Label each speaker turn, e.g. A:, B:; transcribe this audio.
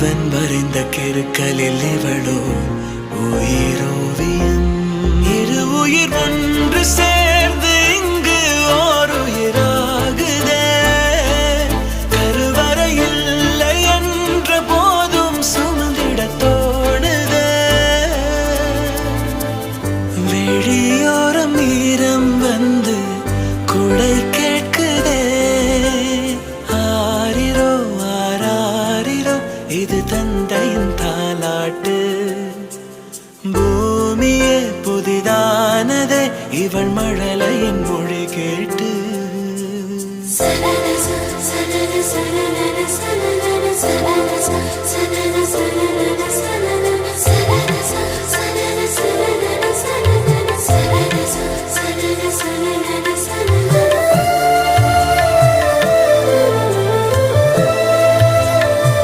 A: இறைவன் வரைந்த கிறுக்கலில் இவளோ உயிரோவியம். இரு உயிர் ஒன்று சேர்ந்து இங்கு ஓர் உயிராகுதே. கருவறை இல்லை என்ற போதும் சுமந்திட தோணுதே. வெளியோரம் ஈரம் வந்து குடை கேட்குதே. ஆரிரோ ஆராரிரோ இது தந்தையின் தாலாட்டு. பூமியே புதிதானதே இவள் மழலையின் மொழி கேட்டு.